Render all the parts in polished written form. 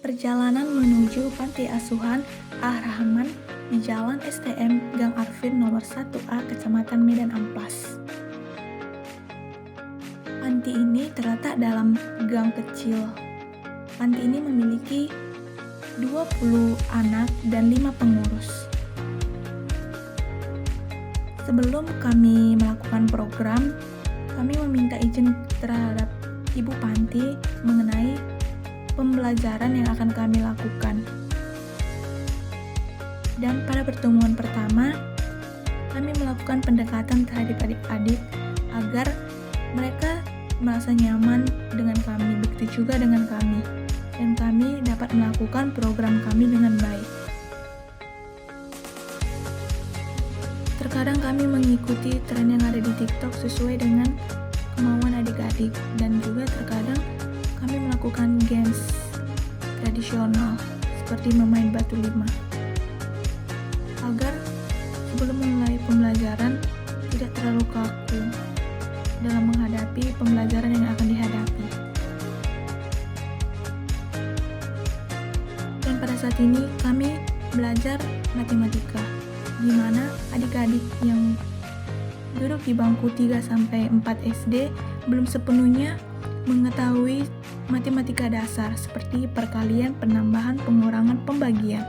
Perjalanan menuju Panti Asuhan Ar-Rahman di Jalan STM Gang Arfin nomor 1A Kecamatan Medan Amplas. Panti ini terletak dalam gang kecil. Panti ini memiliki 20 anak dan 5 pengurus. Sebelum kami melakukan program, kami meminta izin terhadap Ibu Panti mengenai pembelajaran yang akan kami lakukan. Dan pada pertemuan pertama, kami melakukan pendekatan terhadap adik-adik agar mereka merasa nyaman dengan kami, begitu juga dengan kami, dan kami dapat melakukan program kami dengan baik. Terkadang kami mengikuti tren yang ada di TikTok sesuai dengan kemauan adik-adik, dan juga terkadang kami melakukan games tradisional seperti memain batu lima agar sebelum memulai pembelajaran tidak terlalu kaku dalam menghadapi pembelajaran yang akan dihadapi. Dan pada saat ini kami belajar matematika, di mana adik-adik yang duduk di bangku 3-4 SD belum sepenuhnya mengetahui matematika dasar seperti perkalian, penambahan, pengurangan, pembagian.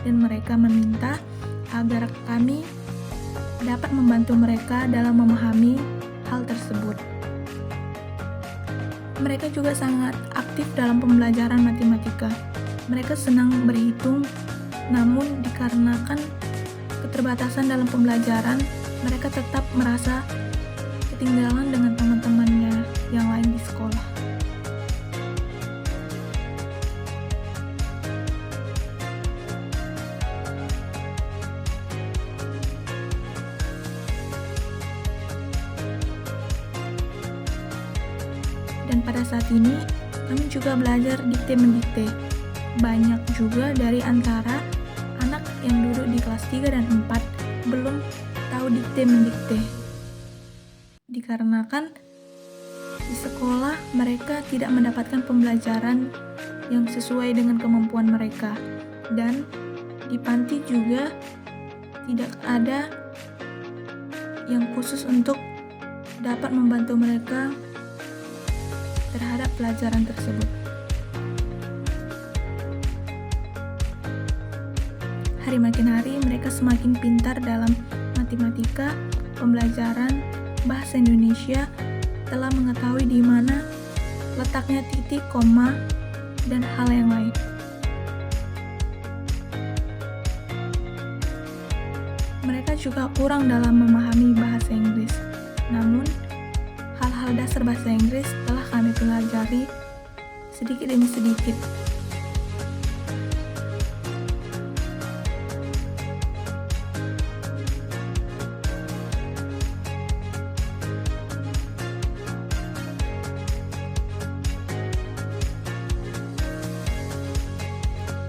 Dan mereka meminta agar kami dapat membantu mereka dalam memahami hal tersebut. Mereka juga sangat aktif dalam pembelajaran matematika. Mereka senang berhitung, namun dikarenakan keterbatasan dalam pembelajaran, mereka tetap merasa ketinggalan dengan teman-temannya yang lain di sekolah. Dan pada saat ini, kami juga belajar dikte-mendikte. Banyak juga dari antara anak yang duduk di kelas 3 dan 4 belum tahu dikte-mendikte. Dikarenakan di sekolah mereka tidak mendapatkan pembelajaran yang sesuai dengan kemampuan mereka. Dan di panti juga tidak ada yang khusus untuk dapat membantu mereka terhadap pelajaran tersebut. Hari makin hari mereka semakin pintar dalam matematika, pembelajaran bahasa Indonesia, telah mengetahui di mana letaknya titik, koma, dan hal yang lain. Mereka juga kurang dalam memahami bahasa Inggris. Namun, hal-hal dasar bahasa Inggris telah kami pelajari sedikit demi sedikit.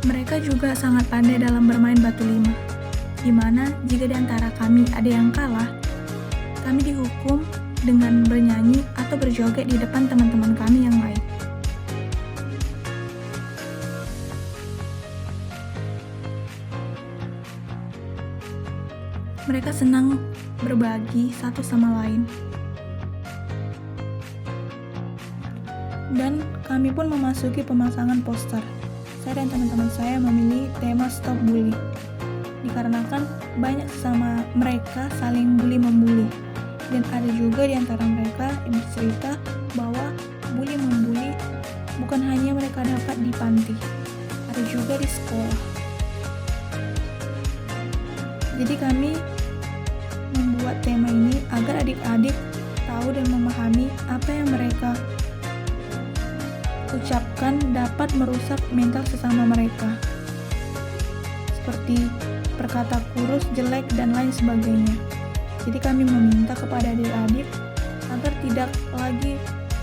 Mereka juga sangat pandai dalam bermain batu lima, di mana jika di antara kami ada yang kalah, kami dihukum dengan bernyanyi atau berjoget di depan teman-teman kami yang lain. Mereka senang berbagi satu sama lain. Dan kami pun memasuki pemasangan poster. Saya dan teman-teman saya memilih tema Stop Bully, dikarenakan banyak sesama mereka saling bully-membuli. Dan ada juga di antara mereka yang bercerita bahwa bully-membuli bukan hanya mereka dapat di panti, ada juga di sekolah. Jadi kami membuat tema ini agar adik-adik tahu dan memahami apa yang mereka ucapkan dapat merusak mental sesama mereka, seperti perkata kurus, jelek, dan lain sebagainya. Jadi kami meminta kepada adik-adik agar tidak lagi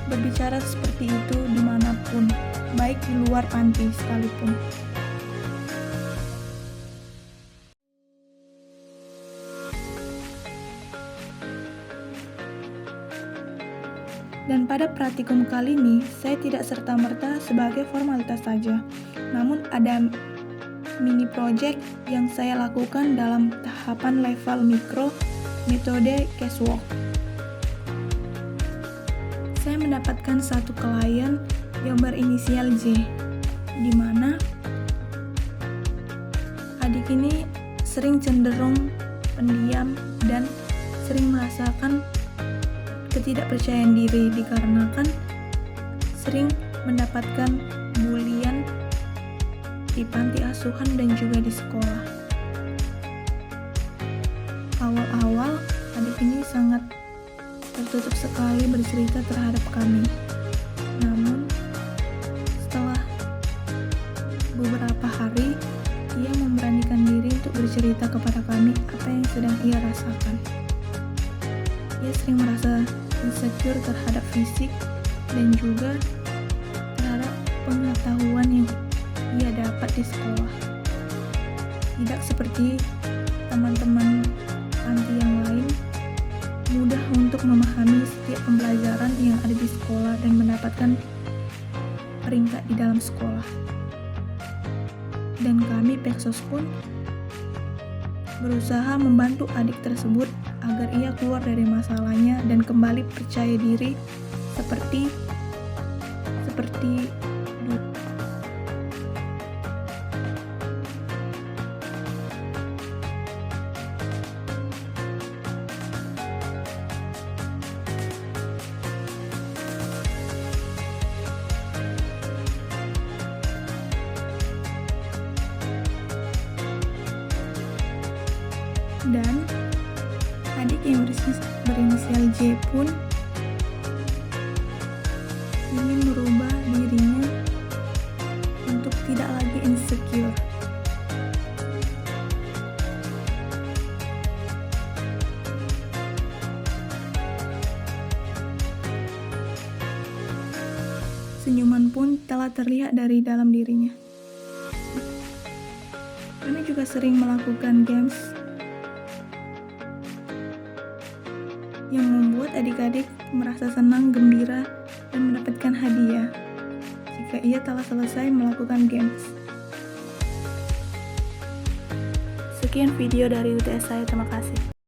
berbicara seperti itu dimanapun, baik di luar panti sekalipun. Dan pada praktikum kali ini, saya tidak serta-merta sebagai formalitas saja, namun ada mini project yang saya lakukan dalam tahapan level mikro metode casework. Saya mendapatkan satu klien yang berinisial J, di mana adik ini sering cenderung pendiam dan sering merasakan ketidakpercayaan diri dikarenakan sering mendapatkan bulian di panti asuhan dan juga di sekolah. Awal-awal adik ini sangat tertutup sekali bercerita terhadap kami. Namun setelah beberapa hari ia memberanikan diri untuk bercerita kepada kami apa yang sedang ia rasakan. Ia sering merasa insecure terhadap fisik dan juga terhadap pengetahuan yang ia dapat di sekolah. Tidak seperti teman-teman panti yang lain, mudah untuk memahami setiap pembelajaran yang ada di sekolah dan mendapatkan peringkat di dalam sekolah. Dan kami Peksos pun berusaha membantu adik tersebut agar ia keluar dari masalahnya dan kembali percaya diri seperti dulu. Dan adik yang berinisial J pun ingin merubah dirinya untuk tidak lagi insecure. Senyuman pun telah terlihat dari dalam dirinya. Kami juga sering melakukan games yang membuat adik-adik merasa senang, gembira, dan mendapatkan hadiah jika ia telah selesai melakukan games. Sekian video dari UTS saya, terima kasih.